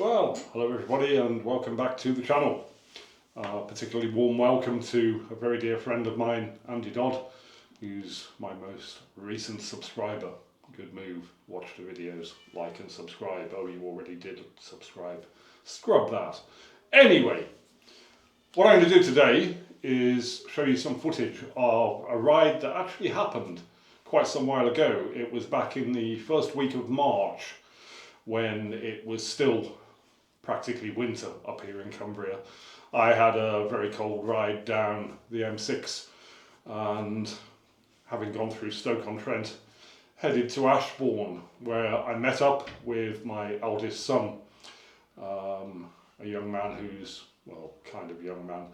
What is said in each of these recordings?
Well, hello everybody and welcome back to the channel. Particularly warm welcome to a very dear friend of mine, Andy Dodd, who's my most recent subscriber. Good move, watch the videos, like and subscribe. Oh, you already did subscribe. Scrub that. Anyway, what I'm going to do today is show you some footage of a ride that actually happened quite some while ago. It was back in the first week of March when it was still practically winter up here in Cumbria. I had a very cold ride down the M6 and, having gone through Stoke-on-Trent, headed to Ashbourne, where I met up with my eldest son, a young man who's, well, kind of young man,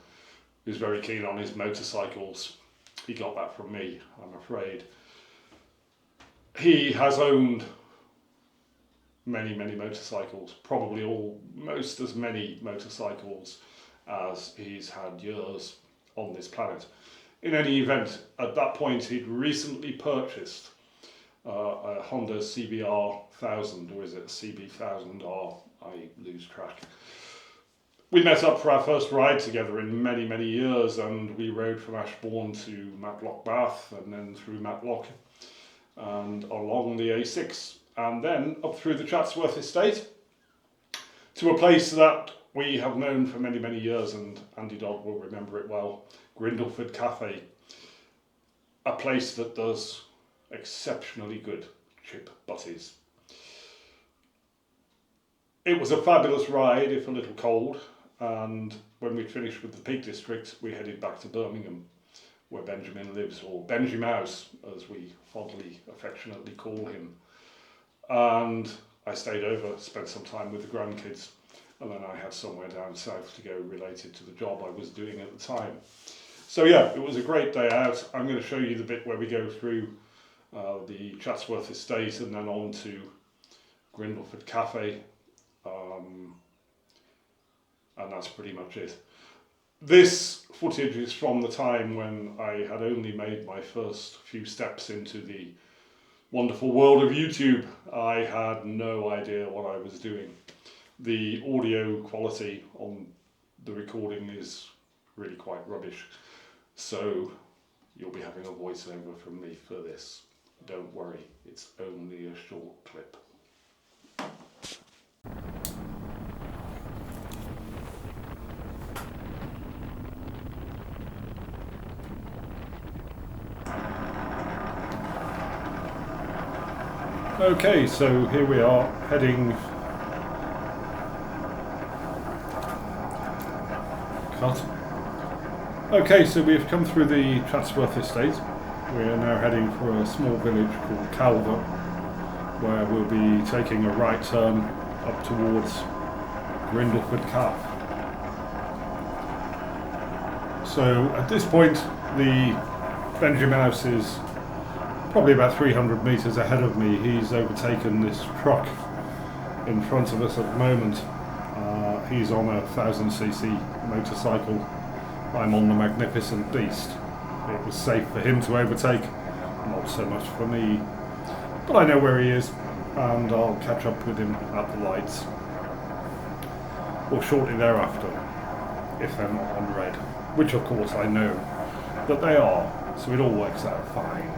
who's very keen on his motorcycles. He got that from me, I'm afraid. He has owned many motorcycles, probably almost as many motorcycles as he's had years on this planet. In any event, at that point he'd recently purchased a Honda CBR 1000, or is it a CB 1000R? I lose track. We met up for our first ride together in many years, and we rode from Ashbourne to Matlock Bath and then through Matlock and along the A6. And then up through the Chatsworth estate to a place that we have known for many years, and Andy Dodd will remember it well, Grindleford Cafe, a place that does exceptionally good chip butties. It was a fabulous ride, if a little cold, and when we finished with the Peak District we headed back to Birmingham, where Benjamin lives, or Benjymouse as we fondly, affectionately call him. And I stayed over, spent some time with the grandkids, and then I had somewhere down south to go related to the job I was doing at the time. So yeah, it was a great day out. I'm going to show you the bit where we go through the Chatsworth estate and then on to Grindleford Cafe, and that's pretty much it. This footage is from the time when I had only made my first few steps into the wonderful world of YouTube. I had no idea what I was doing. The audio quality on the recording is really quite rubbish, so you'll be having a voiceover from me for this. Don't worry, it's only a short clip. Okay, so here we are heading Okay, so we've come through the Chatsworth estate. We are now heading for a small village called Calvert, where we'll be taking a right turn up towards Grindleford Cafe. So at this point the Benjymouse is probably about 300 metres ahead of me. He's overtaken this truck in front of us at the moment. He's on a 1000cc motorcycle. I'm on the Magnificent Beast. It was safe for him to overtake, not so much for me. But I know where he is, and I'll catch up with him at the lights, or shortly thereafter, if they're not on red, which of course I know that they are, so it all works out fine.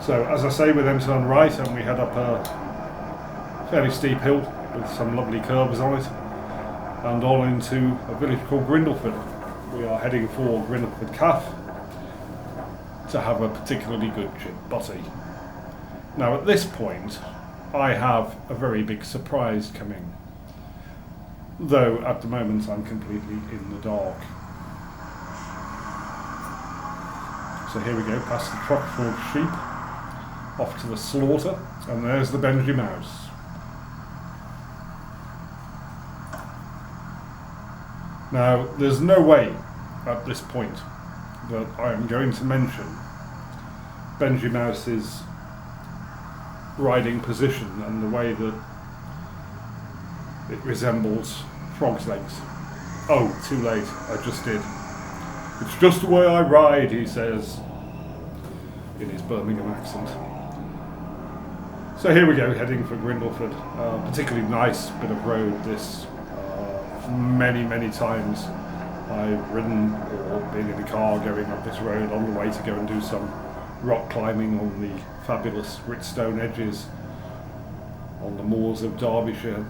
So as I say, we then turn right and we head up a fairly steep hill with some lovely curves on it, and on into a village called Grindleford. We are heading for Grindleford Cafe to have a particularly good chip butty. Now at this point I have a very big surprise coming, though at the moment I'm completely in the dark. So here we go, past the truck full of sheep, off to the slaughter, and there's the Benjymouse. Now, there's no way at this point that I am going to mention Benjymouse's riding position and the way that it resembles frog's legs. Oh, too late, I just did. It's just the way I ride, he says in his Birmingham accent. So here we go, heading for Grindleford. Particularly nice bit of road this. Many times I've ridden or been in a car going up this road on the way to go and do some rock climbing on the fabulous gritstone edges on the moors of Derbyshire.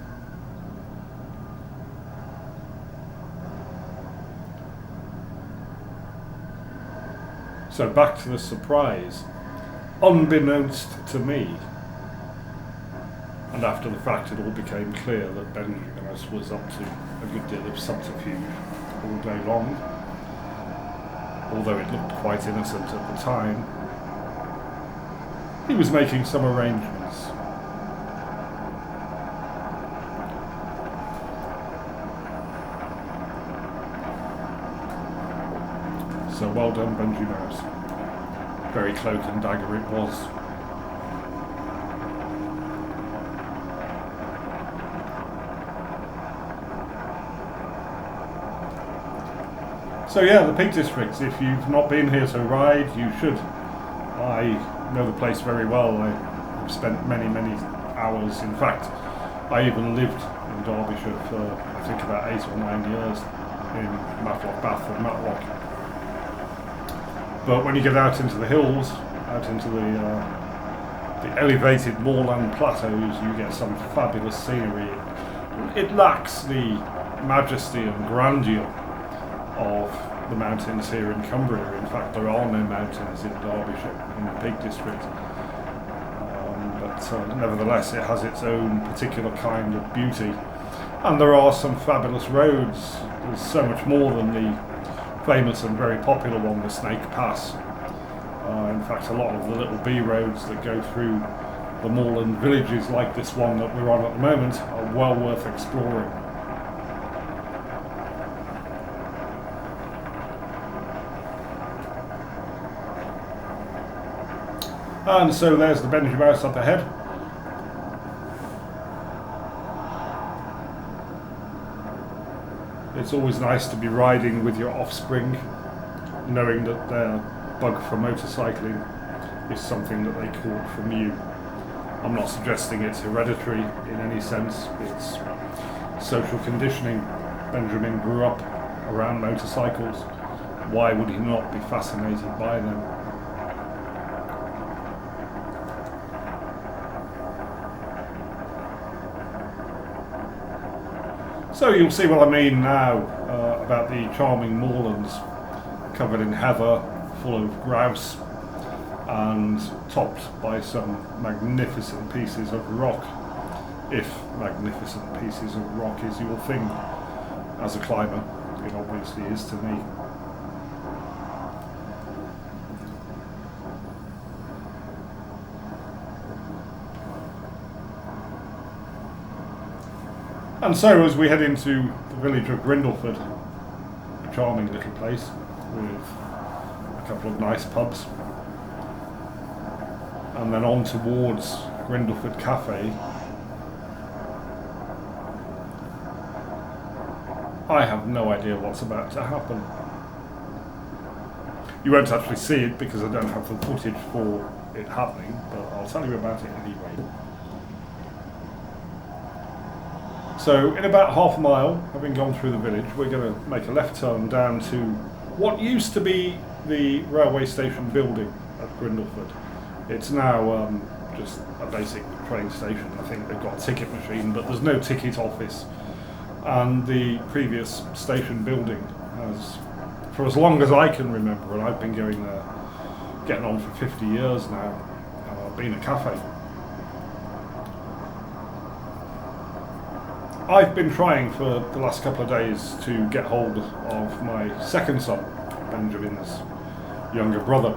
So back to the surprise. Unbeknownst to me, and after the fact it all became clear that Benjymouse was up to a good deal of subterfuge all day long, although it looked quite innocent at the time. He was making some arrangements. So well done, Benjymouse. Very cloak and dagger it was. So yeah, the Peak District, if you've not been here to ride, you should. I know the place very well. I've spent many hours. In fact, I even lived in Derbyshire for I think about 8 or 9 years in Matlock Bath and Matlock. But when you get out into the hills, out into the elevated moorland plateaus, you get some fabulous scenery. It lacks the majesty and grandeur of the mountains here in Cumbria. In fact, there are no mountains in Derbyshire, in the Peak District. But nevertheless, it has its own particular kind of beauty. And there are some fabulous roads. There's so much more than the famous and very popular one, the Snake Pass. In fact, a lot of the little B roads that go through the moorland villages like this one that we're on at the moment are well worth exploring. And so there's the Benjymouse up ahead. It's always nice to be riding with your offspring, knowing that their bug for motorcycling is something that they caught from you. I'm not suggesting it's hereditary in any sense, it's social conditioning. Benjamin grew up around motorcycles. Why would he not be fascinated by them? So you'll see what I mean now about the charming moorlands covered in heather, full of grouse and topped by some magnificent pieces of rock, if magnificent pieces of rock is your thing as a climber. It obviously is to me. And so as we head into the village of Grindleford, a charming little place with a couple of nice pubs, and then on towards Grindleford Cafe, I have no idea what's about to happen. You won't actually see it because I don't have the footage for it happening, but I'll tell you about it anyway. So in about half a mile, having gone through the village, we're going to make a left turn down to what used to be the railway station building at Grindleford. It's now just a basic train station. I think they've got a ticket machine, but there's no ticket office. And the previous station building has, for as long as I can remember, and I've been going there, getting on for 50 years now, been a cafe. I've been trying for the last couple of days to get hold of my second son, Benjamin's younger brother.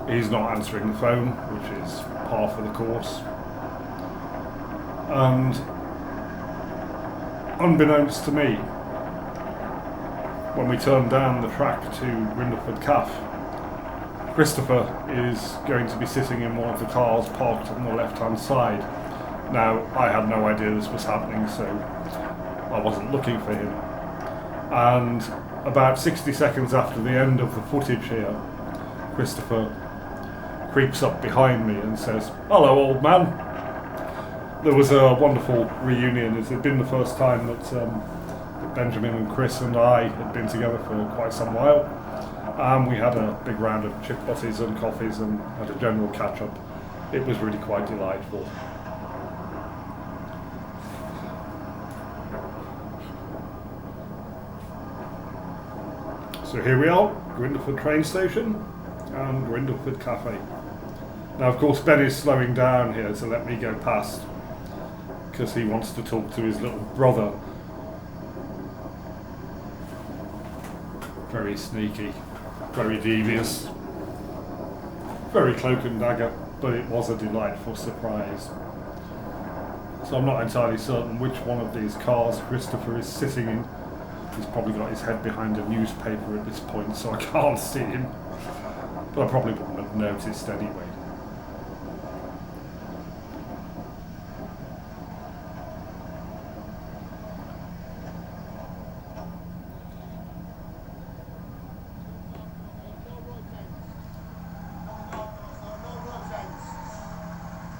He's not answering the phone, which is par for the course. And unbeknownst to me, when we turn down the track to Grindleford Cafe, Christopher is going to be sitting in one of the cars parked on the left-hand side. Now, I had no idea this was happening, so I wasn't looking for him. And about 60 seconds after the end of the footage here, Christopher creeps up behind me and says, "Hello, old man." there was a wonderful reunion. It had been the first time that Benjamin and Chris and I had been together for quite some while. We had a big round of chip butties and coffees and had a general catch up. It was really quite delightful. So here we are, Grindelford train station and Grindelford Cafe. Now of course Ben is slowing down here to let me go past because he wants to talk to his little brother. Very sneaky, very devious, very cloak and dagger, but it was a delightful surprise. So I'm not entirely certain which one of these cars Christopher is sitting in. He's probably got his head behind a newspaper at this point, so I can't see him. But I probably wouldn't have noticed anyway.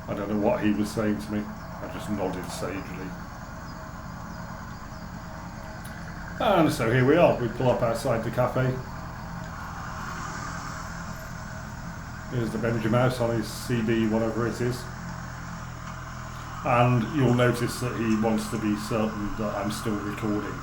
I don't know what he was saying to me. I just nodded sagely. And so here we are. We pull up outside the cafe. Here's the Benjymouse on his CB, whatever it is. And you'll notice that he wants to be certain that I'm still recording.